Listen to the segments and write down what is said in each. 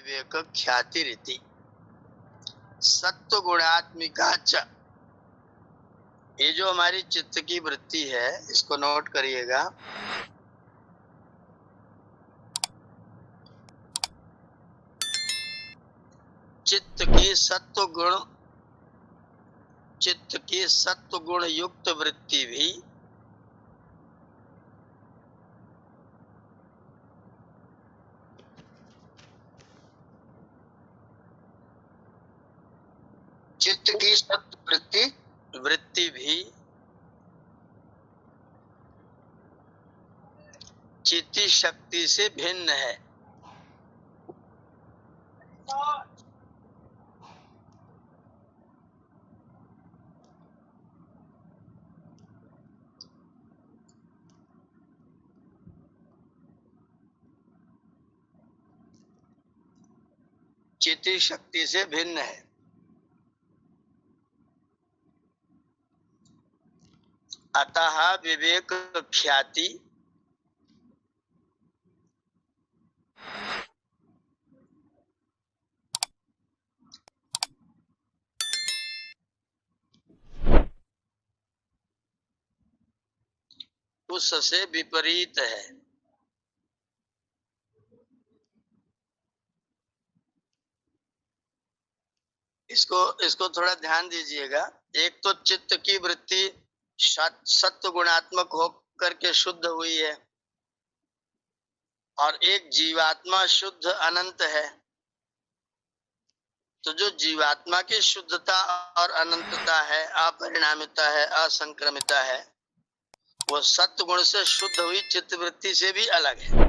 विवेक ख्याति रीति सत्व गुणात्मिका च। ये जो हमारी चित्त की वृत्ति है, इसको नोट करिएगा। चित्त की सत्व गुण युक्त वृत्ति भी चित्त की सत्व वृत्ति भी चित्ती शक्ति से भिन्न है। चित्ती शक्ति से भिन्न है। अतः विवेक ख्याति उससे विपरीत है। इसको थोड़ा ध्यान दीजिएगा। एक तो चित्त की वृत्ति सत्व गुणात्मक होकर के शुद्ध हुई है, और एक जीवात्मा शुद्ध अनंत है। तो जो जीवात्मा की शुद्धता और अनंतता है, अपरिणामिता है, असंक्रमिता है, वो सत्व गुण से शुद्ध हुई चित्त वृत्ति से भी अलग है।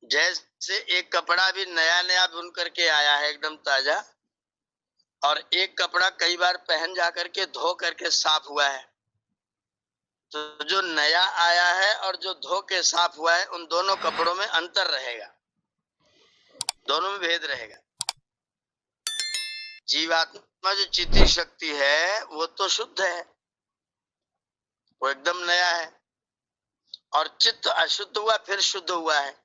जैसे एक कपड़ा भी नया नया बुन करके आया है, एकदम ताजा, और एक कपड़ा कई बार पहन जा करके धो करके साफ हुआ है। तो जो नया आया है और जो धो के साफ हुआ है, उन दोनों कपड़ों में अंतर रहेगा, दोनों में भेद रहेगा। जीवात्मा जो चित्ती शक्ति है वो तो शुद्ध है, वो एकदम नया है, और चित्त अशुद्ध हुआ फिर शुद्ध हुआ है।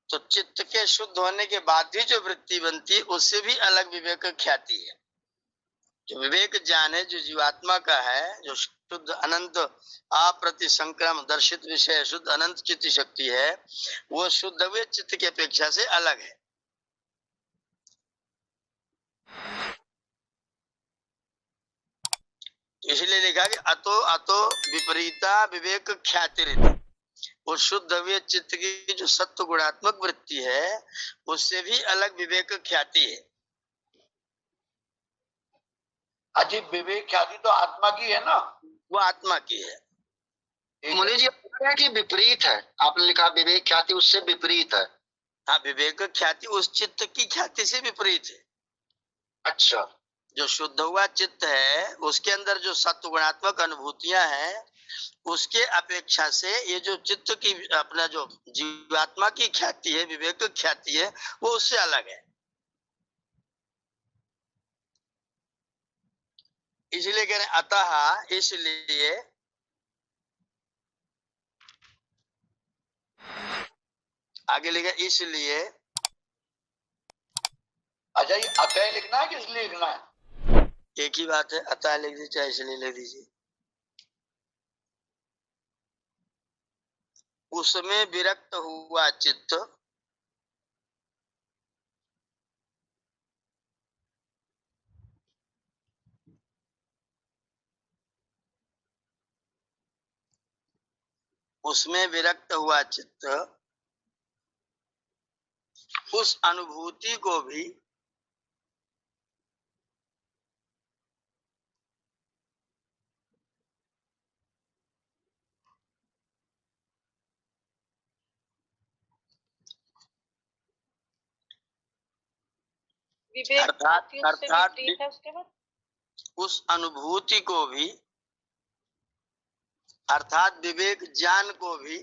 तो चित्त के शुद्ध होने के बाद भी जो वृत्ति बनती है, उससे भी अलग विवेक ख्याति है। जो विवेक ज्ञान है, जो जीवात्मा का है, जो शुद्ध अनंत अप्रतिसंक्रम दर्शित विषय शुद्ध अनंत चित्त शक्ति है, वो शुद्ध हुए चित्त की अपेक्षा से अलग है। इसलिए लिखा कि अतो अतो विपरीता विवेक ख्याति रीति। वो शुद्ध हुए चित्त की जो सत्व गुणात्मक वृत्ति है, उससे भी अलग विवेक ख्याति है। अजीब, विवेक ख्याति तो आत्मा की है ना, वो आत्मा की है। मुनि जी कि विपरीत है, आपने लिखा विवेक ख्याति उससे विपरीत है। हाँ, विवेक ख्याति उस चित्त की ख्याति से विपरीत है। अच्छा, जो शुद्ध हुआ चित्त है, उसके अंदर जो सत्व गुणात्मक अनुभूतियां हैं, उसके अपेक्षा से ये जो चित्त की अपना जो जीवात्मा की ख्याति है, विवेक ख्याति है, वो उससे अलग है। इसलिए कह रहे अतः, इसलिए आगे लिखा इसलिए। अच्छा, ये अतः लिखना है कि इसलिए लिखना है? एक ही बात है, अतः लिख दीजिए चाहे इसलिए लिख दीजिए। उसमें विरक्त हुआ चित्त उसमें विरक्त हुआ चित्त उस अनुभूति को भी अर्थात उस अनुभूति को भी, अर्थात विवेक ज्ञान को भी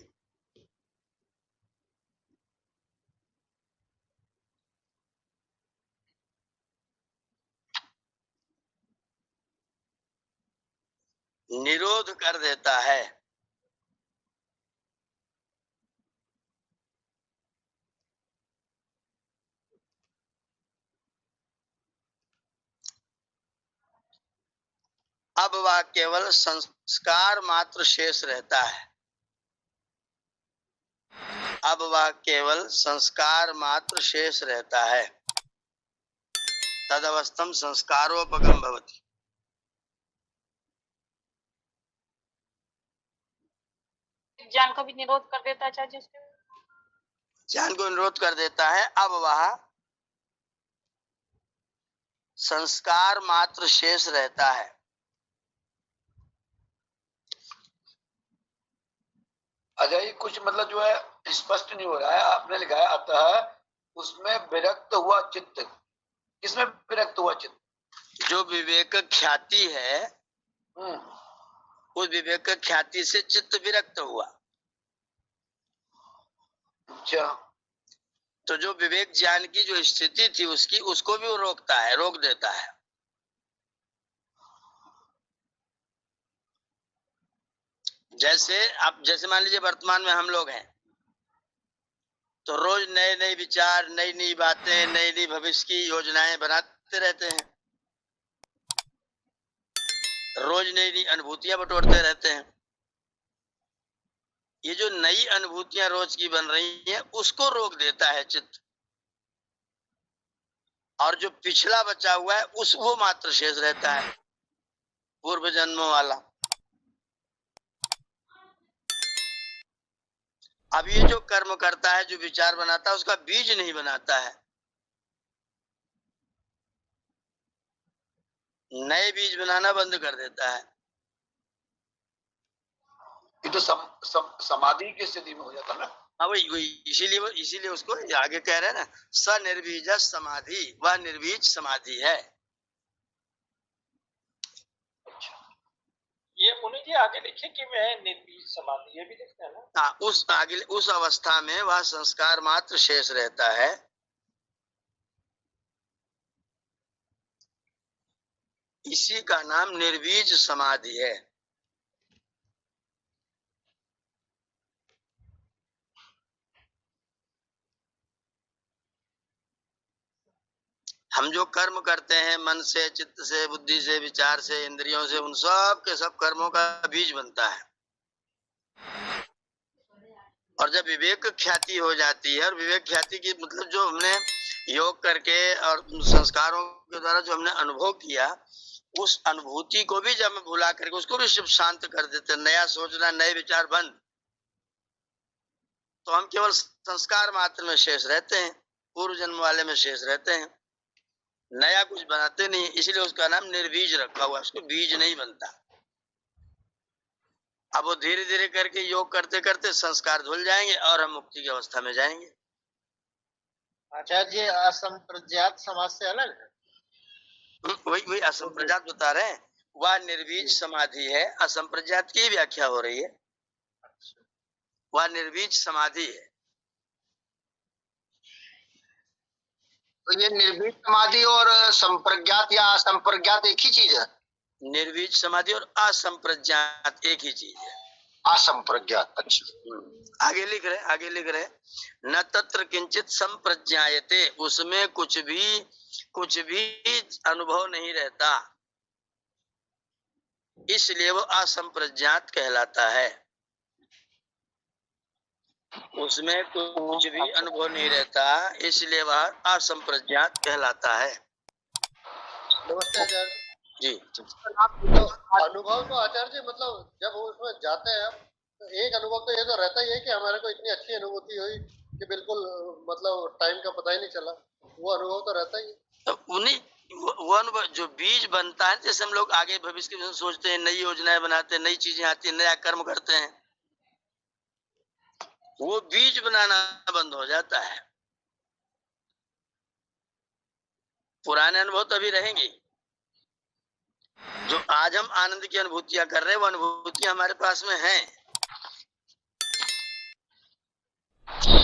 निरोध कर देता है। अब वह केवल संस्कार मात्र शेष रहता है। अब वह केवल संस्कार मात्र शेष रहता है। तदवस्थम संस्कारोपगम भवति। ज्ञान को भी निरोध कर देता है आचार्य जी। ज्ञान को निरोध कर देता है। अब वह संस्कार मात्र शेष रहता है। अजय कुछ मतलब जो है स्पष्ट नहीं हो रहा है। आपने लिखा है अतः उसमें विरक्त हुआ चित्त। किसमें विरक्त हुआ चित्त? जो विवेक ख्याति है, उस विवेक ख्याति से चित्त विरक्त हुआ। अच्छा, तो जो विवेक ज्ञान की जो स्थिति थी उसकी, उसको भी वो रोकता है, रोक देता है। जैसे मान लीजिए वर्तमान में हम लोग हैं, तो रोज नए नए विचार, नई नई बातें, नई नई भविष्य की योजनाएं बनाते रहते हैं। रोज नई नई अनुभूतियां बटोरते रहते हैं। ये जो नई अनुभूतियां रोज की बन रही हैं, उसको रोक देता है चित्त। और जो पिछला बचा हुआ है वो मात्र शेष रहता है, पूर्व जन्मों वाला। अब ये जो कर्म करता है, जो विचार बनाता है, उसका बीज नहीं बनाता है। नए बीज बनाना बंद कर देता है। ये तो समाधि की स्थिति में हो जाता ना। हाँ, वही इसीलिए उसको आगे कह रहे हैं ना, सनिर्बीज समाधि, वह निर्बीज समाधि है। ये मुनि जी आगे लिखे कि मैं निर्बीज समाधि, ये भी लिखते हैं ना। हाँ, उस अवस्था में वह संस्कार मात्र शेष रहता है। इसी का नाम निर्बीज समाधि है। हम जो कर्म करते हैं मन से, चित्त से, बुद्धि से, विचार से, इंद्रियों से, उन सब के सब कर्मों का बीज बनता है। और जब विवेक ख्याति हो जाती है, और विवेक ख्याति की मतलब जो हमने योग करके और संस्कारों के द्वारा जो हमने अनुभव किया, उस अनुभूति को भी जब हम भुला करके उसको भी शिव शांत कर देते, नया सोचना, नए विचार बंद, तो हम केवल संस्कार मात्र में शेष रहते हैं, पूर्व जन्म वाले में शेष रहते हैं, नया कुछ बनाते नहीं। इसलिए उसका नाम निर्बीज रखा हुआ, उसको बीज नहीं बनता। अब वो धीरे धीरे करके योग करते करते संस्कार धुल जाएंगे और हम मुक्ति की अवस्था में जाएंगे। आचार्य जी असंप्रज्ञात समाज से अलग है? वही असंप्रज्ञात बता रहे हैं। वह निर्बीज समाधि है। असंप्रज्ञात की व्याख्या हो रही है। वह निर्बीज समाधि है। तो ये निर्बीज समाधि और संप्रज्ञात या असंप्रज्ञात एक ही चीज है? निर्बीज समाधि और असंप्रज्ञात एक ही चीज है। असंप्रज्ञात, अच्छा। आगे लिख रहे न तत्र किंचित संप्रज्ञायते, उसमें कुछ भी अनुभव नहीं रहता, इसलिए वो असंप्रज्ञात कहलाता है। उसमें कुछ भी अनुभव नहीं रहता, इसलिए वह असंप्रज्ञात कहलाता है। नमस्ते आचार्य जी। तो अनुभव तो आचार्य जी मतलब जब उसमें जाते हैं तो एक अनुभव तो ये तो रहता ही है कि हमारे को इतनी अच्छी अनुभूति हुई कि बिल्कुल मतलब टाइम का पता ही नहीं चला, वो अनुभव तो रहता ही है। तो उन्हीं वो अनुभव जो बीज बनता है, जैसे हम लोग आगे भविष्य के सोचते हैं, नई योजनाएं बनाते हैं, नई चीजें आती हैं, नया कर्म करते हैं, वो बीज बनाना बंद हो जाता है। पुराने अनुभव तो अभी रहेंगे। जो आज हम आनंद की अनुभूतियां कर रहे हैं, वो अनुभूतियां हमारे पास में हैं।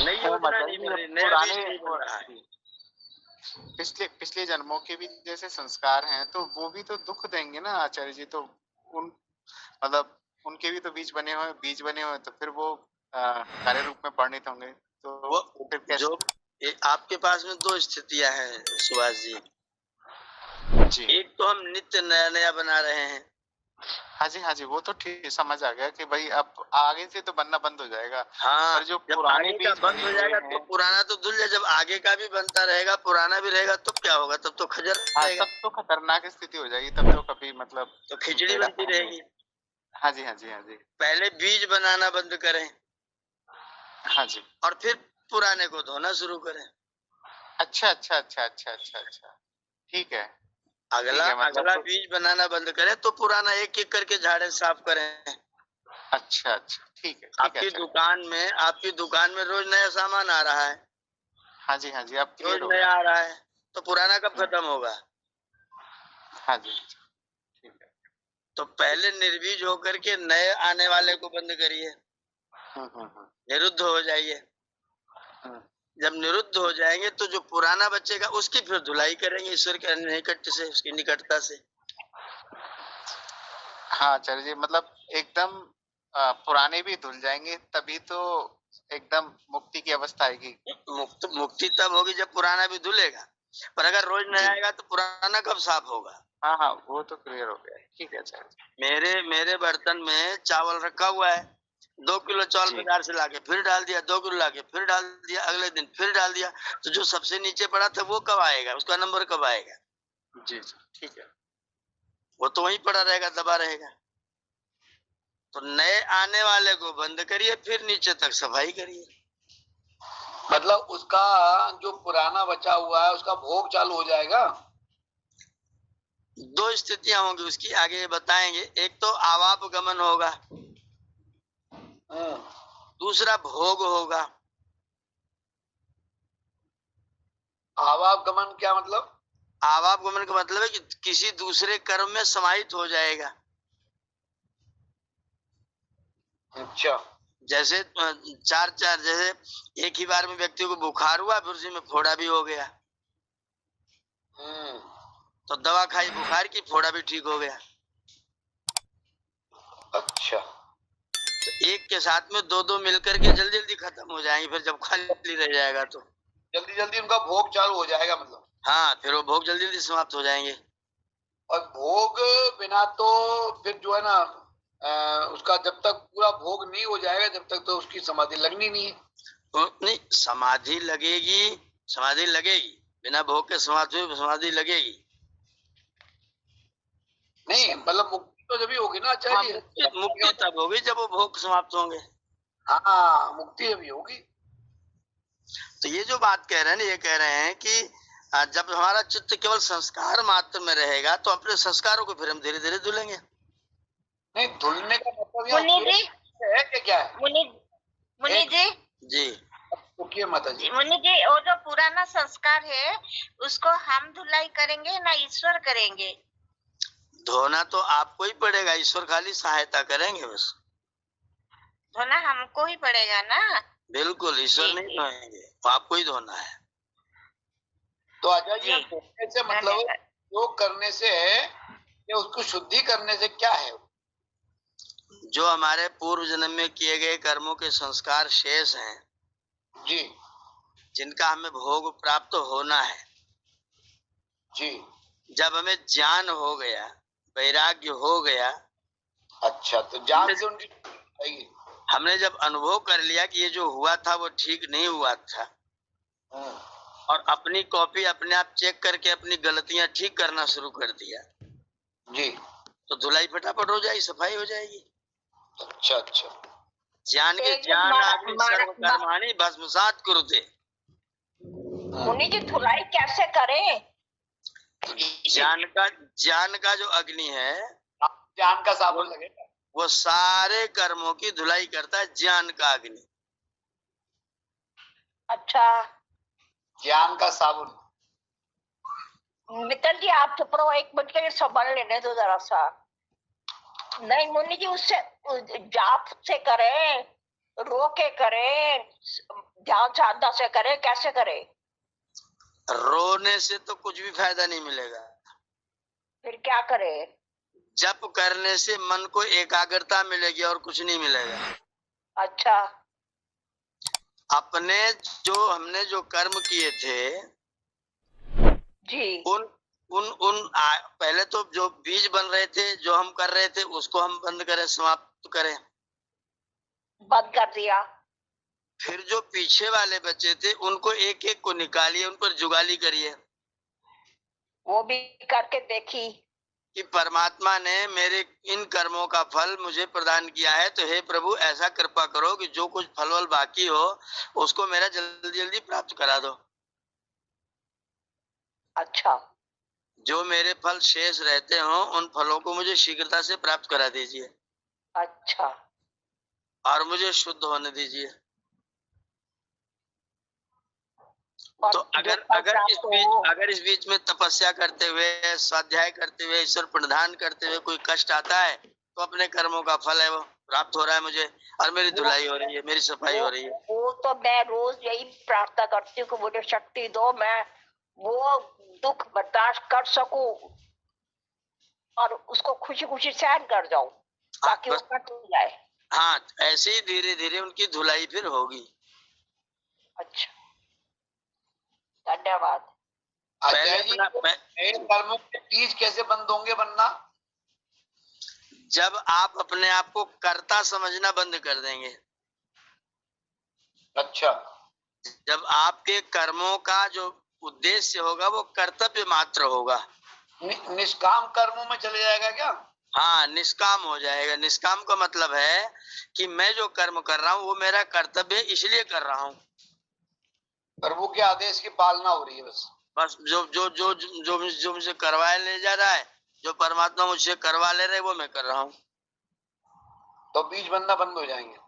नई योजना नहीं बन रही, नया बीज नहीं बन रहा है। पिछले जन्मों के भी जैसे संस्कार हैं, तो वो भी तो दुख देंगे ना आचार्य जी। तो मतलब उनके भी तो बीज बने हुए, तो फिर वो कार्य रूप में परिणित होंगे। तो वो फिर कैसे? जो आपके पास में दो स्थितियां हैं सुभाष जी। एक तो हम नित्य नया नया बना रहे हैं, हाँ जी, वो तो ठीक समझ आ गया कि भाई अब आगे से तो बनना बंद हो जाएगा। हाँ, पर जो जब पुराने आगे का बीज बंद बने हो हुए जाएगा तो हैं, पुराना तो धुल जाए। जब आगे का भी बनता रहेगा, पुराना भी रहेगा, तो क्या होगा? तब तो खजर हाँ, रहेगा, तब तो खतरनाक स्थिति हो जाएगी, तब तो कभी मतलब तो खिचड़ी बेड़ा बनती पार नहीं रहेगी। होगा। हाँ जी। पहले बीज बनाना बंद करें हाँ जी। और फिर पुराने को धोना शुरू करें। अच्छा। ठीक है। अगला मतलब अगला तो बीज बनाना बंद करें तो पुराना एक एक करके झाड़े साफ करें। अच्छा, ठीक है आपकी अच्छा। दुकान में रोज नया सामान आ रहा है, हाँ जी, अब रोज क्लियर हो नया गया। आ रहा है, तो पुराना कब खत्म होगा? हाँ जी, ठीक है। तो पहले निर्बीज होकर के नए आने वाले को बंद करिए, निरुद्ध हो जाइए। जब निरुद्ध हो जाएंगे तो जो पुराना बचेगा उसकी फिर धुलाई करेंगे ईश्वर के निकट से, उसकी निकटता से। हाँ आचार्य जी, मतलब एकदम पुराने भी धुल जाएंगे तभी तो एकदम मुक्ति की अवस्था आएगी। मुक्ति तब होगी जब पुराना भी धुलेगा, पर अगर रोज नया आएगा तो पुराना कब साफ होगा? हाँ, वो तो क्लियर हो गया। ठीक है आचार्य। मेरे बर्तन में चावल रखा हुआ है, 2 किलो चावल बाजार से लाके फिर डाल दिया, 2 किलो लाके फिर डाल दिया, अगले दिन फिर डाल दिया, तो जो सबसे नीचे पड़ा था वो कब आएगा? उसका नंबर कब आएगा? जी, ठीक है। वो तो वहीं पड़ा रहेगा, दबा रहेगा। तो नए आने वाले को बंद करिए, फिर नीचे तक सफाई करिए। मतलब उसका जो पुराना बचा हुआ है उसका भोग चालू हो जाएगा। 2 स्थितियां होंगी उसकी, आगे बताएंगे। एक तो आवाप गमन होगा, दूसरा भोग होगा। आवागमन क्या मतलब? आवाप गमन का मतलब है कि किसी दूसरे कर्म में समाहित हो जाएगा। अच्छा। जैसे जैसे एक ही बार में व्यक्ति को बुखार हुआ, फिर उसी में फोड़ा भी हो गया, तो दवा खाई बुखार की, फोड़ा भी ठीक हो गया। अच्छा। तो एक के साथ में दो मिलकर के जल्दी जल्दी खत्म हो जाएंगे, फिर जब खाली रह जाएगा तो जल्दी जल्दी उनका भोग चालू हो जाएगा मतलब। हाँ, फिर वो भोग जल्दी जल्दी समाप्त हो जाएंगे। और भोग बिना तो फिर जो है ना उसका जब तक पूरा भोग नहीं हो जाएगा जब तक तो उसकी समाधि लगनी नहीं है। नहीं, समाधि लगेगी, बिना भोग के समाधि लगेगी। नहीं मतलब मुक्ति तो जब ही होगी ना आचार्य जी। मुक्ति तब होगी जब वो भोग समाप्त होंगे। हाँ, मुक्ति जब ही होगी। तो ये जो बात कह रहे हैं ना, ये कह रहे हैं कि जब हमारा चित्त केवल संस्कार मात्र में रहेगा तो अपने संस्कारों को फिर हम धीरे धीरे धुलेंगे। नहीं, धुलने का मतलब मुनि है कि क्या है? मुनि जी जी रुकिए माता जी। मुनि जी, वो जो पुराना संस्कार है उसको हम धुलाई करेंगे ना ईश्वर करेंगे? धोना तो आपको ही पड़ेगा, ईश्वर खाली सहायता करेंगे बस। धोना हमको ही पड़ेगा ना? बिल्कुल, ईश्वर नहीं धोएंगे, आपको ही धोना है। तो आचार्य जी, धोने से मतलब योग करने से या उसको शुद्धि करने से क्या है? जो हमारे पूर्व जन्म में किए गए कर्मों के संस्कार शेष हैं जी, जिनका हमें भोग प्राप्त होना है जी। जब हमें ज्ञान हो गया, वैराग्य हो गया, अच्छा, तो ज्ञान से उनकी हमने जब अनुभव कर लिया कि ये जो हुआ था वो ठीक नहीं हुआ था, और अपनी कॉपी अपने आप चेक करके अपनी गलतियां ठीक करना शुरू कर दिया जी, तो धुलाई फटाफट हो जाएगी, सफाई हो जाएगी। अच्छा। ज्ञान के ज्ञान आग्नि सर्व कर्माणि भस्मसात् कुरुते। मुनि जी, धुलाई कैसे करें? ज्ञान का जो अग्नि है, ज्ञान का साबुन लगेगा, वो सारे कर्मों की धुलाई करता है, ज्ञान का अग्नि। अच्छा, ज्ञान का साबुन। मित्तल जी आप चुप रहो, 1 मिनट के लिए संभाल लेने दो जरा सा। नहीं मुनि जी, उससे जाप से करें, रो के करें, ध्यान साधना से करें, कैसे करें? रोने से तो कुछ भी फायदा नहीं मिलेगा। फिर क्या करें? जप करने से मन को एकाग्रता मिलेगी और कुछ नहीं मिलेगा। अच्छा, हमने जो कर्म किए थे जी, पहले तो जो बीज बन रहे थे, जो हम कर रहे थे, उसको हम बंद करें, समाप्त करें। बंद कर दिया। फिर जो पीछे वाले बचे थे उनको एक एक को निकालिए, उन पर जुगाली करिए वो भी करके देखी। कि परमात्मा ने मेरे इन कर्मों का फल मुझे प्रदान किया है, तो हे प्रभु ऐसा कृपा करो कि जो कुछ फल वल बाकी हो उसको मेरा जल्दी जल्दी प्राप्त करा दो। अच्छा। जो मेरे फल शेष रहते हो उन फलों को मुझे शीघ्रता से प्राप्त करा दीजिए अच्छा। और मुझे शुद्ध होने दीजिए। और तो जो अगर फल अगर प्राप्त इस हो, बीच अगर इस बीच में तपस्या करते हुए, स्वाध्याय करते हुए, ईश्वर प्रणिधान करते हुए कोई कष्ट आता है, तो अपने कर्मों का फल है वो प्राप्त हो रहा है मुझे, और मेरी धुलाई हो रही है, मेरी सफाई हो रही है। वो तो मैं रोज यही प्रार्थना करती हूँ कि मुझे शक्ति दो, मैं वो दुख बर्दाश्त कर सकूं और उसको खुशी खुशी सहन कर जाऊं, ताकि वो कट हो जाए। हाँ, ऐसे ही धीरे धीरे उनकी धुलाई फिर होगी। अच्छा, धन्यवाद। पहले आचार्य जी, अपना नए कर्मों के बीज कैसे बंद होंगे बनना? जब आप अपने आप को कर्ता समझना बंद कर देंगे, अच्छा, जब आपके कर्मों का जो उद्देश्य होगा वो कर्तव्य मात्र होगा। निष्काम कर्मों में चले जाएगा क्या? हाँ, निष्काम हो जाएगा। निष्काम का मतलब है कि मैं जो कर्म कर रहा हूँ वो मेरा कर्तव्य इसलिए कर रहा हूँ, प्रभु के आदेश की पालना हो रही है बस। बस जो जो जो जो जो मुझे करवाए ले जा रहा है, जो परमात्मा मुझसे करवा ले रहे वो मैं कर रहा हूँ। तो बीज बनना बंद हो जाएंगे।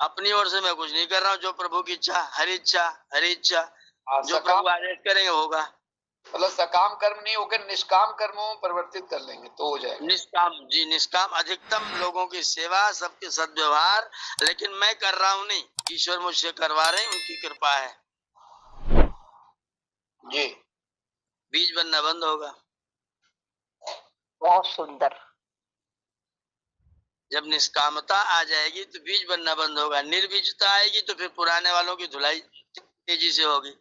अपनी ओर से मैं कुछ नहीं कर रहा हूँ, जो प्रभु की इच्छा, हरी इच्छा, हरी इच्छा, जो सकाम प्रभु आदेश करेंगे होगा। मतलब सकाम कर्म नहीं होकर निष्काम कर्मों में परिवर्तित कर लेंगे तो हो जाएगा। निष्काम, जी निष्काम, अधिकतम लोगों की सेवा, सबके सद्व्यवहार, लेकिन मैं कर रहा हूँ नहीं, ईश्वर मुझसे करवा रहे हैं, उनकी कृपा है। जी, बीज बनना बंद होगा। बहुत सुंदर। जब निष्कामता आ जाएगी तो बीज बनना बंद होगा। निर्बीजता आएगी तो फिर पुराने वालों की धुलाई तेजी से होगी।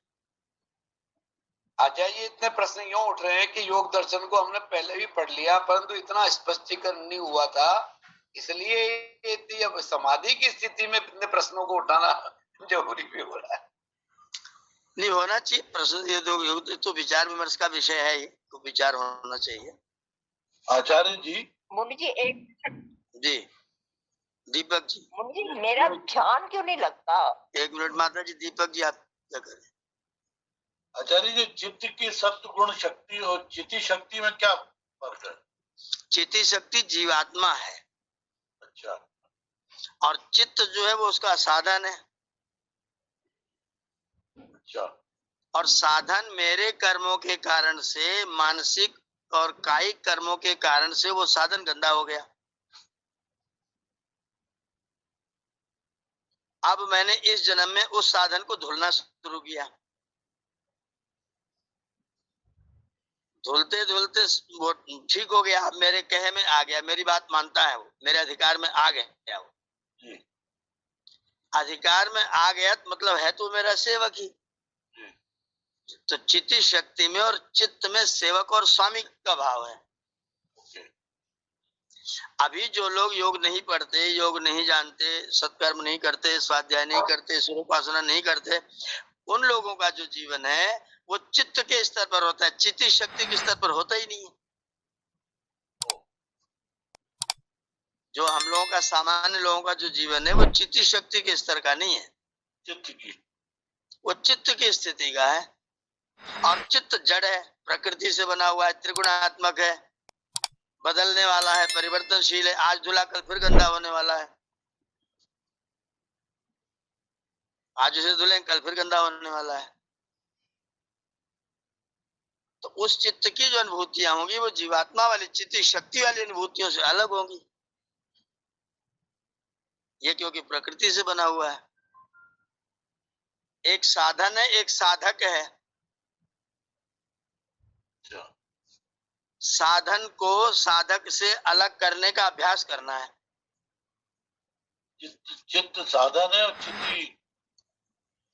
आचार्य जी, इतने प्रश्न यूं उठ रहे हैं कि योग दर्शन को हमने पहले भी पढ़ लिया, परंतु इतना स्पष्टीकरण नहीं हुआ था, इसलिए इतनी अब समाधि की स्थिति में इतने प्रश्नों को उठाना जरूरी भी हो रहा है। नहीं होना चाहिए प्रश्न, ये तो विचार विमर्श का विषय है, ये तो विचार होना चाहिए। आचार्य जी, मुनि जी एक जी दीपक जी, मुनि जी मेरा ध्यान क्यों नहीं लगता? एक मिनट माता जी, दीपक जी आप क्या करें? आचार्य जी, चित्त की सत्व गुण शक्ति और चिति शक्ति में क्या फर्क है? चिति शक्ति जीवात्मा है। अच्छा। और चित्त जो है वो उसका साधन है। अच्छा। और साधन मेरे कर्मों के कारण से, मानसिक और कायिक कर्मों के कारण से वो साधन गंदा हो गया। अब मैंने इस जन्म में उस साधन को धुलना शुरू किया। धुलते धुलते वो ठीक हो गया, अब मेरे कहे में आ गया, मेरी बात मानता है वो, मेरे अधिकार में आ गया वो। अधिकार में आ गया मतलब है तो मेरा सेवक ही। तो चित्ती शक्ति में और चित्त में सेवक और स्वामी का भाव है। अभी जो लोग योग नहीं पढ़ते, योग नहीं जानते, सत्कर्म नहीं करते, स्वाध्याय नहीं करते, स्वरूपासना नहीं करते, उन लोगों का जो जीवन है वो चित्त के स्तर पर होता है, चित्ती शक्ति के स्तर पर होता ही नहीं है। जो हम लोगों का, सामान्य लोगों का जो जीवन है वो चित्ती शक्ति के स्तर का नहीं है, चित्त की, वो चित्त की स्थिति का है। और चित्त जड़ है, प्रकृति से बना हुआ है, त्रिगुणात्मक है, बदलने वाला है, परिवर्तनशील है, आज धुला कल फिर गंदा होने वाला है, आज उसे धुलें कल फिर गंदा होने वाला है। तो उस चित्त की जो अनुभूतियां होंगी वो जीवात्मा वाली, चित्त शक्ति वाली अनुभूतियों से अलग होंगी। ये क्योंकि प्रकृति से बना हुआ है। एक साधन है, एक साधक है। साधन को साधक से अलग करने का अभ्यास करना है। चित्त साधन है और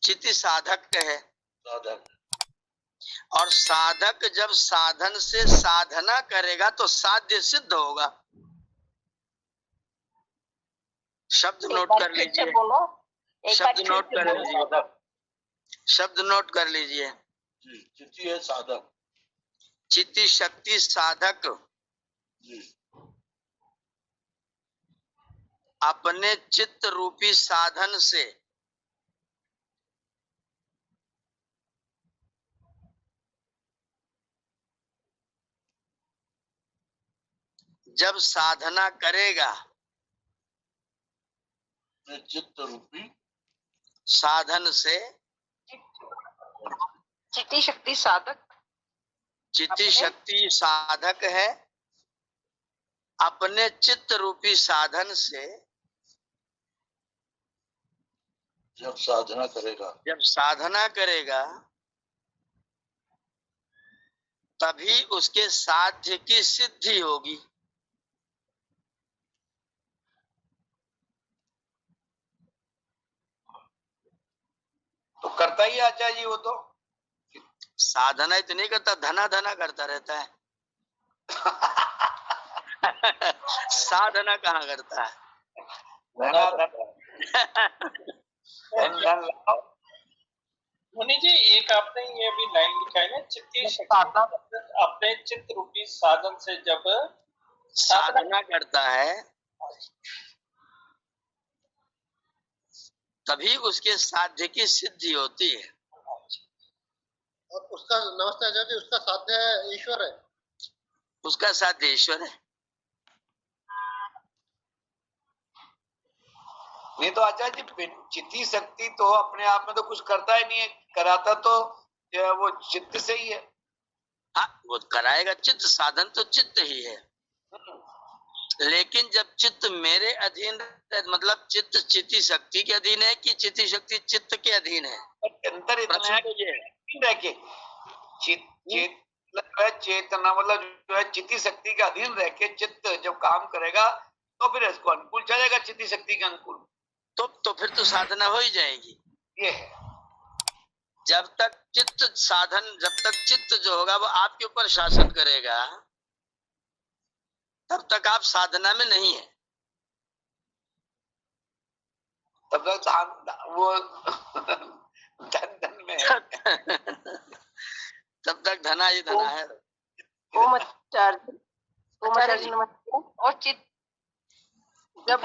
चित्ती साधक है। साधन। और साधक जब साधन से साधना करेगा तो साध्य सिद्ध होगा। शब्द एक नोट बार कर फिर से लीजिए, बोलो, एक बार शब्द फिर नोट से कर बोलो। लीजिए, साधक शब्द नोट कर लीजिए। जी, चित्ती है साधक चित्ती शक्ति साधक जी। अपने चित्त रूपी साधन से जब साधना करेगा, चित्त रूपी साधन से चित्ती शक्ति साधक, चित्ती शक्ति साधक है, अपने चित्त रूपी साधन से जब साधना करेगा, जब साधना करेगा तभी उसके साध्य की सिद्धि होगी। तो करता ही आचार्य जी वो तो साधना इतनी करता, धना धना करता रहता है। साधना कहाँ करता है? धना धन लाओ। मुनि जी, एक आपने ये भी लाइन लिखा है ना, चित्ती शक्ति अपने चित्त रूपी साधन से जब साधना करता है तभी उसके साध्य की सिद्धि होती है। और उसका, नमस्ते आचार्य जी, उसका साध्य ईश्वर है। उसका साध्य ईश्वर है। नहीं तो आचार्य जी चित्ती शक्ति तो अपने आप में तो कुछ करता ही नहीं है, कराता तो वो चित्त से ही है। हाँ, वो कराएगा चित्त, साधन तो चित्त ही है। लेकिन जब चित्त मेरे अधीन, मतलब चित्त चित्ती शक्ति के अधीन है कि चित्ती शक्ति चित्त के अधीन है? अंतर इतना है कि चेतना मतलब जो है चित्ती शक्ति के अधीन रह के चित्त जब काम करेगा तो फिर इसको अनुकूल चलेगा, चित्ती शक्ति के अनुकूल। तो फिर तो साधना हो ही जाएगी। ये है, जब तक चित्त साधन, जब तक चित्त जो होगा वो आपके ऊपर शासन करेगा तब तक आप साधना में नहीं है। तब तक वो धन में है। तब तक धना ही धना है। ओम आचार्य, ओम आचार्य नमस्ते। और जब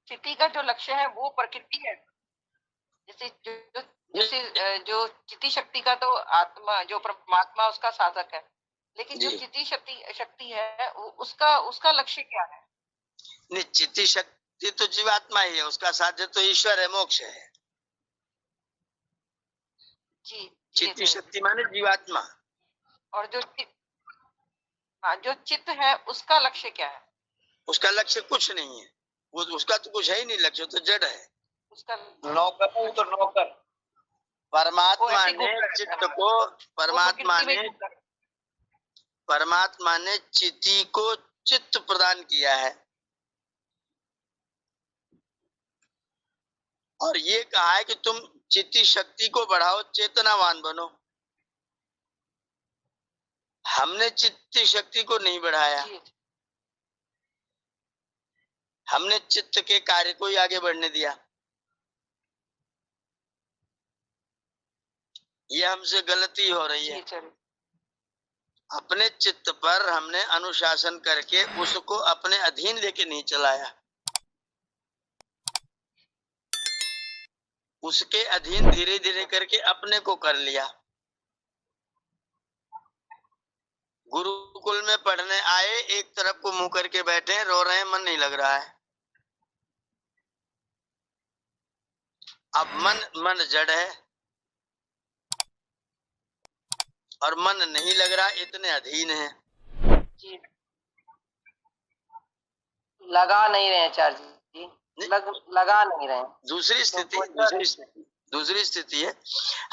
चित्ती का जो लक्ष्य है वो प्रकृति है, जैसे जो चित्ती शक्ति का तो आत्मा, जो परमात्मा उसका साधक है, लेकिन जो चित्ती शक्ति है उसका लक्ष्य क्या है? नहीं, चित्ती शक्ति तो जीवात्मा ही है, उसका साध्य तो ईश्वर है, मोक्ष है। जी, चित्ती शक्ति माने जीवात्मा। और जो चित्त है उसका लक्ष्य क्या है? उसका लक्ष्य कुछ नहीं है, वो उसका तो कुछ है ही नहीं, लक्ष्य तो जड़ है। उसका नौकर तो नौकर। परमात्मा ने चित्त को, परमात्मा ने चित्ती को चित्त प्रदान किया है और ये कहा है कि तुम चित्ती शक्ति को बढ़ाओ, चेतनावान बनो। हमने चित्ती शक्ति को नहीं बढ़ाया, हमने चित्त के कार्य को ही आगे बढ़ने दिया। ये हमसे गलती हो रही है। अपने चित्त पर हमने अनुशासन करके उसको अपने अधीन लेके नहीं चलाया, उसके अधीन धीरे धीरे करके अपने को कर लिया। गुरुकुल में पढ़ने आए, एक तरफ को मुंह करके बैठे, रो रहे हैं, मन नहीं लग रहा है। अब मन जड़ है और मन नहीं लग रहा, इतने अधीन है। लगा नहीं रहे आचार्य जी, लगा नहीं रहे। दूसरी स्थिति है,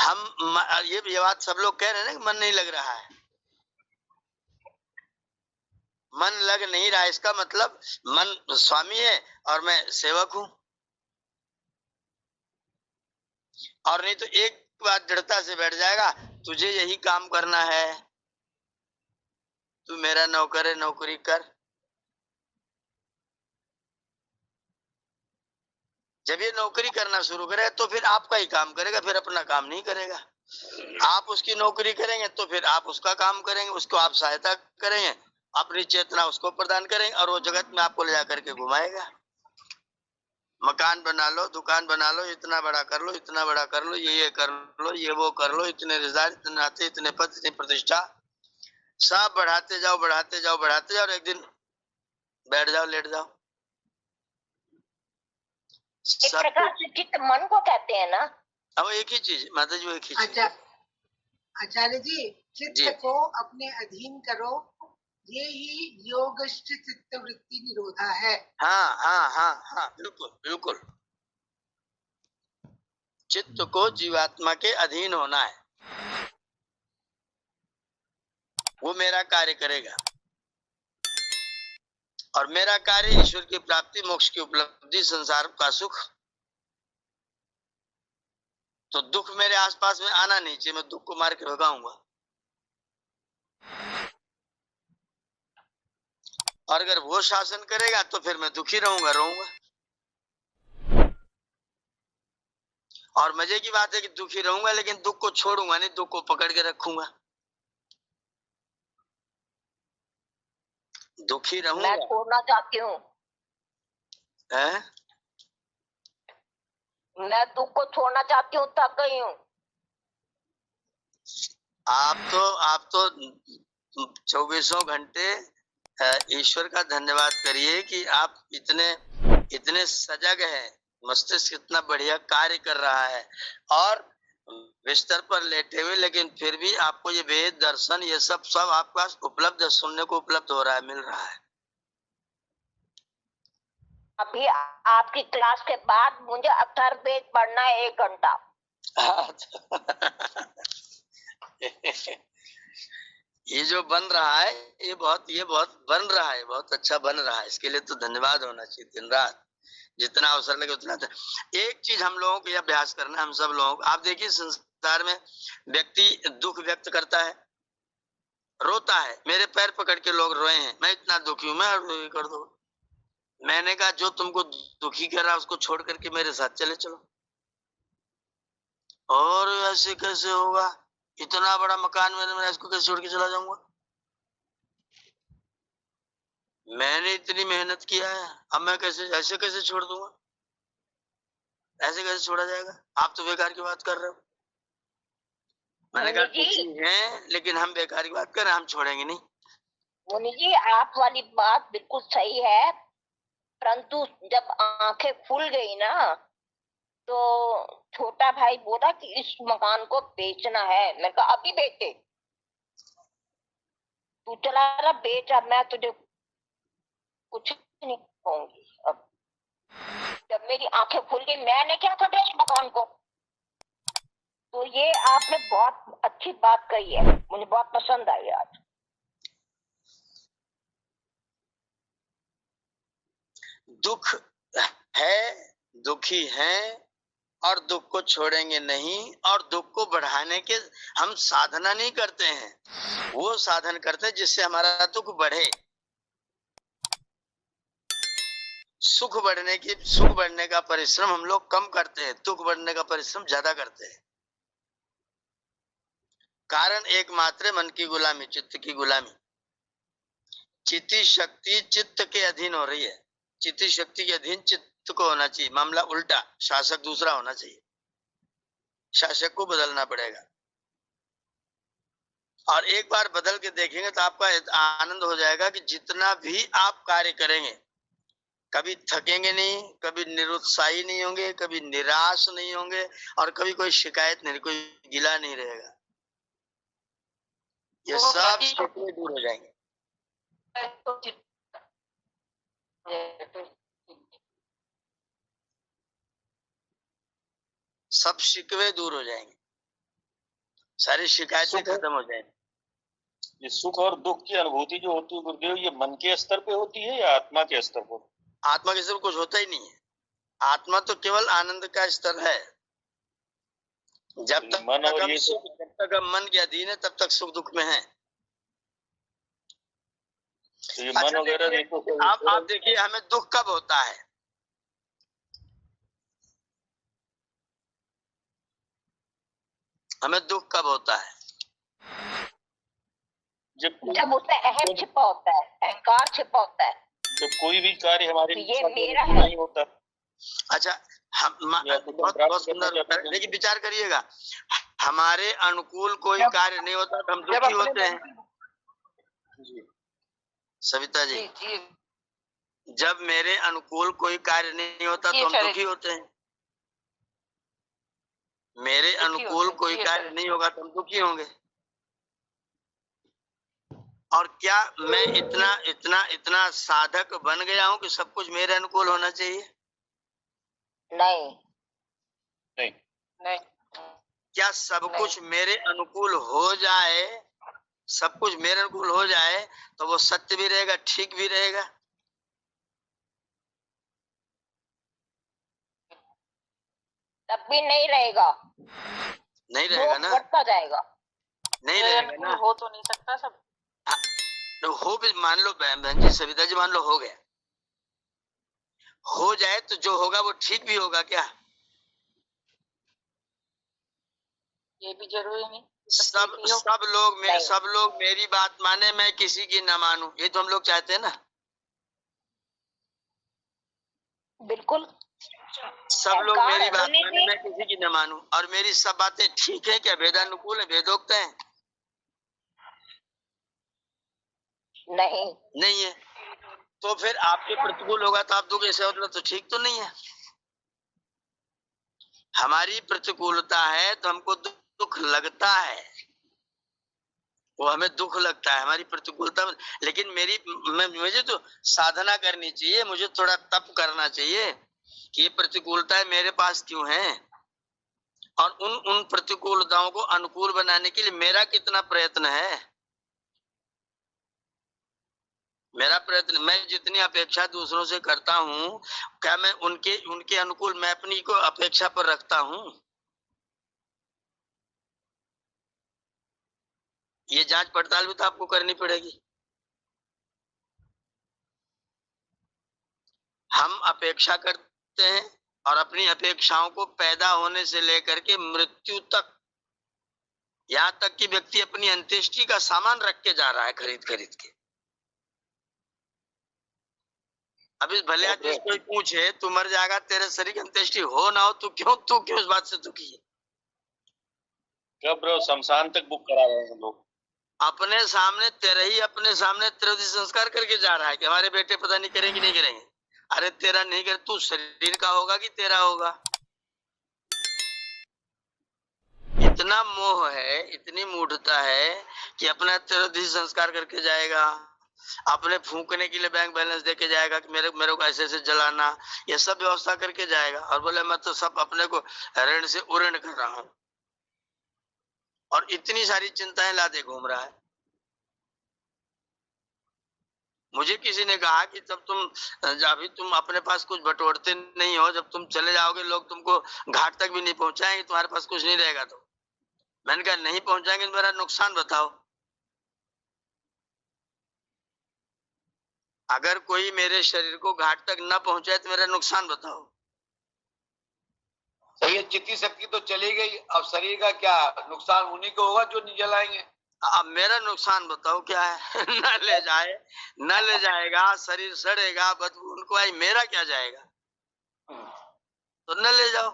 हम ये बात सब लोग कह रहे हैं ना कि मन नहीं लग रहा है। मन लग नहीं रहा, इसका मतलब मन स्वामी है और मैं सेवक हूं। और नहीं तो एक बात दृढ़ता से बैठ जाएगा, तुझे यही काम करना है, तू मेरा नौकर है, नौकरी कर। जब ये नौकरी करना शुरू करे तो फिर आपका ही काम करेगा, फिर अपना काम नहीं करेगा। आप उसकी नौकरी करेंगे तो फिर आप उसका काम करेंगे, उसको आप सहायता करेंगे, अपनी चेतना उसको प्रदान करेंगे और वो जगत में आपको ले जाकर के घुमाएगा। मकान बना लो, दुकान बना लो, इतना बड़ा कर लो, इतना बड़ा कर लो, ये कर लो, ये वो कर लो, इतने रिजल्ट, इतने नाते, इतने पद, इतनी प्रतिष्ठा, सब बढ़ाते जाओ, बढ़ाते जाओ, बढ़ाते जाओ, और एक दिन बैठ जाओ, लेट जाओ। एक प्रकार से चित्त मन को कहते हैं ना। अब एक ही चीज माता जी, एक ही चीज। आचार्य जी, चित्त को अपने अधीन करो, ये ही योगस्थ चित्त वृत्ति निरोधा है। हाँ हाँ हाँ हाँ, बिल्कुल बिल्कुल। चित्त को जीवात्मा के अधीन होना है, वो मेरा कार्य करेगा, और मेरा कार्य ईश्वर की प्राप्ति, मोक्ष की उपलब्धि, संसार का सुख। तो दुख मेरे आसपास में आना नहीं चाहिए, मैं दुख को मार के भगाऊंगा। और अगर वो शासन करेगा तो फिर मैं दुखी रहूंगा, रोऊंगा। और मजे की बात है कि दुखी रहूंगा लेकिन दुख को छोड़ूंगा नहीं, दुख को पकड़ के रखूंगा। दुखी रहूंगा। मैं छोड़ना चाहती हूँ, मैं दुख को छोड़ना चाहती हूँ, तब गई हूँ। आप तो 24 घंटे ईश्वर का धन्यवाद करिए कि आप इतने सजग हैं, मस्तिष्क इतना बढ़िया कार्य कर रहा है, और बिस्तर पर लेटे हुए, लेकिन फिर भी आपको ये वेद दर्शन ये सब आपका उपलब्ध है, सुनने को उपलब्ध हो रहा है, मिल रहा है। अभी आपकी क्लास के बाद मुझे अथर्ववेद पढ़ना है 1 घंटा। ये जो बन रहा है, ये बहुत बन रहा है, बहुत अच्छा बन रहा है। इसके लिए तो धन्यवाद होना चाहिए, दिन रात जितना अवसर लगे उतना। एक चीज हम लोगों को अभ्यास करना, हम सब लोगों को। आप देखिए संसार में व्यक्ति दुख व्यक्त करता है, रोता है, मेरे पैर पकड़ के लोग रोए हैं, मैं इतना दुखी हूं, मैं कर दो। मैंने कहा जो तुमको दुखी कर रहा है उसको छोड़ करके मेरे साथ चले चलो। और ऐसे कैसे होगा, इतना बड़ा मकान मैं इसको कैसे छोड़ के चला जाऊंगा? मैंने इतनी मेहनत किया है, अब मैं ऐसे कैसे छोड़ दूंगा? ऐसे कैसे छोड़ा जाएगा? आप तो बेकार की बात कर रहे हो। मैंने कहा ठीक है, लेकिन हम बेकार की बात कर रहे हैं, हम छोड़ेंगे नहीं। मुनि जी, आप वाली बात बिल्कुल सही है, परंतु जब आंखें खुल गई ना, तो छोटा भाई बोला कि इस मकान को बेचना है। मैंने कहा अभी बेचे, तू चला रहा बेच, अब मैं तुझे कुछ नहीं कहूंगी। अब जब मेरी आंखें खुल गई, मैंने क्या था इस मकान को। तो ये आपने बहुत अच्छी बात कही है, मुझे बहुत पसंद आई आज। दुख है, दुखी हैं, और दुख को छोड़ेंगे नहीं, और दुख को बढ़ाने के हम साधना नहीं करते हैं, वो साधन करते हैं जिससे हमारा दुख बढ़े। सुख बढ़ने का परिश्रम हम लोग कम करते हैं, दुख बढ़ने का परिश्रम ज्यादा करते हैं। कारण एकमात्र मन की गुलामी, चित्त की गुलामी। चित्ती शक्ति चित्त के अधीन हो रही है, चित्ती शक्ति के अधीन चित्त को होना चाहिए। मामला उल्टा, शासक दूसरा होना चाहिए, शासक को बदलना पड़ेगा। और एक बार बदल के देखेंगे तो आपका आनंद हो जाएगा कि जितना भी आप कार्य करेंगे, कभी थकेंगे नहीं, कभी निरुत्साही नहीं होंगे, कभी निराश नहीं होंगे, और कभी कोई शिकायत नहीं, कोई गिला नहीं रहेगा। ये सब शिकवे दूर हो जाएंगे। सब शिकवे दूर हो जाएंगे, सारी शिकायतें खत्म हो जाएंगी। ये सुख और दुख की अनुभूति जो होती है गुरुदेव, ये मन के स्तर पे होती है या आत्मा के स्तर पर? आत्मा के स्तर पर कुछ होता ही नहीं है, आत्मा तो केवल आनंद का स्तर है। जब तक मन और ये तक हम मन के अधीन है तब तक सुख दुख में है। तो ये अच्छा, मन वगैरह देखिए, देखो आप देखिए हमें दुख कब होता है? हमें दुख कब होता है? जब उसमें अहम छिपा होता है, अहंकार छिपा होता है, जब कोई भी कार्य हमारे तो ये मेरा है नहीं होता। अच्छा, हम बहुत सुंदर होता है, लेकिन विचार करिएगा, हमारे अनुकूल कोई कार्य नहीं होता तो हम दुखी होते हैं। सविता जी, जब मेरे अनुकूल कोई कार्य नहीं होता तो हम दुखी होते हैं। मेरे अनुकूल कोई कार्य नहीं होगा तो हम दुखी होंगे। और क्या मैं इतना इतना इतना साधक बन गया हूं कि सब कुछ मेरे अनुकूल होना चाहिए? नहीं, नहीं, नहीं। क्या सब कुछ मेरे अनुकूल हो जाए, सब कुछ मेरे अनुकूल हो जाए तो वो सत्य भी रहेगा, ठीक भी रहेगा? तब भी नहीं रहेगा, नहीं रहेगा ना, बढ़ता जाएगा, नहीं रहेगा ना। हो तो नहीं सकता सब। तो हो भी, मान लो बहन जी, सविता जी, मान लो हो गया, हो जाए तो जो होगा वो ठीक भी होगा क्या? ये भी जरूरी नहीं। सब लोग मेरी बात माने, मैं किसी की ना मानूं, ये तो हम लोग चाहते हैं ना। बिल्कुल। सब लोग मेरी बात माने, मैं किसी की न मानूं, और मेरी सब बातें ठीक है क्या? भेदानुकूल है, भेदोक्त है? नहीं है। तो फिर आपके प्रतिकूल होगा तो आप दुख ऐसे होगा तो ठीक तो नहीं है। हमारी प्रतिकूलता है तो हमको दुख लगता है, वो हमें दुख लगता है हमारी प्रतिकूलता। लेकिन मुझे तो साधना करनी चाहिए, मुझे थोड़ा तप करना चाहिए कि ये प्रतिकूलताएं मेरे पास क्यों हैं, और उन प्रतिकूलताओं को अनुकूल बनाने के लिए मेरा कितना प्रयत्न है। मेरा प्रयत्न, मैं जितनी अपेक्षा दूसरों से करता हूं, क्या मैं उनके अनुकूल मैं अपनी को अपेक्षा पर रखता हूं? ये जांच पड़ताल भी तो आपको करनी पड़ेगी। हम अपेक्षा करते हैं और अपनी अपेक्षाओं को पैदा होने से लेकर के मृत्यु तक, यहां तक कि व्यक्ति अपनी अंत्येष्टि का सामान रख के जा रहा है खरीद खरीद के। अभी भले आदमी कोई पूछे तू मर जाएगा, तेरे शरीर की अंत्येष्टि हो ना हो, तू क्यों इस बात से दुखी है? कब शमशान तक बुक करा रहे हैं लोग। अपने सामने तेरे संस्कार करके जा रहा है कि हमारे बेटे पता नहीं करेंगे नहीं करेंगे। अरे तेरा नहीं करे, तू शरीर का होगा कि तेरा होगा? इतना मोह है, इतनी मूढ़ता है कि अपना तेरे संस्कार करके जाएगा, अपने फूकने के लिए बैंक बैलेंस देके जाएगा कि मेरे को ऐसे ऐसे जलाना, ये सब व्यवस्था करके जाएगा, और बोले मैं तो सब अपने को ऋण से उऋण कर रहा हूं, और इतनी सारी चिंताएं लादे घूम रहा है। मुझे किसी ने कहा कि अभी तुम अपने पास कुछ बटोरते नहीं हो, जब तुम चले जाओगे लोग तुमको घाट तक भी नहीं पहुंचाएंगे, तुम्हारे पास कुछ नहीं रहेगा। तो मैंने कहा नहीं पहुंचाएंगे तो मेरा नुकसान बताओ। अगर कोई मेरे शरीर को घाट तक न पहुंचाए तो मेरा नुकसान बताओ। सही है, चित्ती शक्ति तो चली गई, अब शरीर का क्या नुकसान उन्हीं को होगा जो नहीं जलाएंगे। अब मेरा नुकसान बताओ क्या है? न ले जाएगा, शरीर सड़ेगा, बदबू उनको आई, मेरा क्या जाएगा? तो न ले जाओ,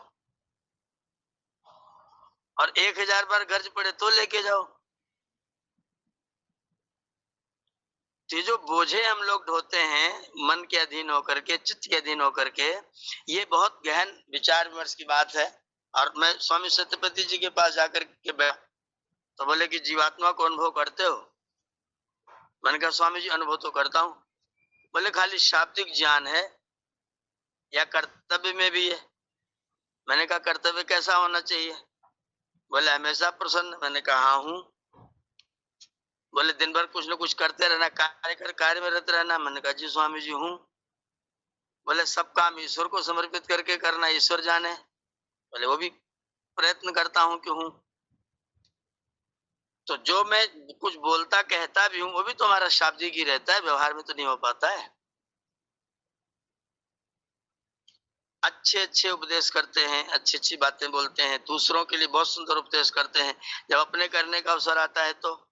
और 1000 बार गर्ज पड़े तो लेके जाओ। तो जो बोझे हम लोग ढोते हैं मन के अधीन होकर के, चित्त के अधीन होकर के, ये बहुत गहन विचार विमर्श की बात है। और मैं स्वामी सत्यपति जी के पास जाकर के बैठा तो बोले कि जीवात्मा को अनुभव करते हो? मैंने कहा स्वामी जी अनुभव तो करता हूँ। बोले खाली शाब्दिक ज्ञान है या कर्तव्य में भी है? मैंने कहा कर्तव्य कैसा होना चाहिए? बोले हमेशा प्रसन्न। मैंने कहा हाँ हूँ। बोले दिन भर कुछ न कुछ करते रहना, कार्य में रहते रहना? मैंने कहा जी स्वामी जी हूँ। बोले सब काम ईश्वर को समर्पित करके करना, ईश्वर जाने? बोले वो भी प्रयत्न करता हूँ कि हूँ। तो जो मैं कुछ बोलता कहता भी हूँ वो भी तो हमारा शाब्दिक ही रहता है, व्यवहार में तो नहीं हो पाता है। अच्छे अच्छे उपदेश करते हैं, अच्छी अच्छी बातें बोलते हैं, दूसरों के लिए बहुत सुंदर उपदेश करते हैं, जब अपने करने का अवसर आता है तो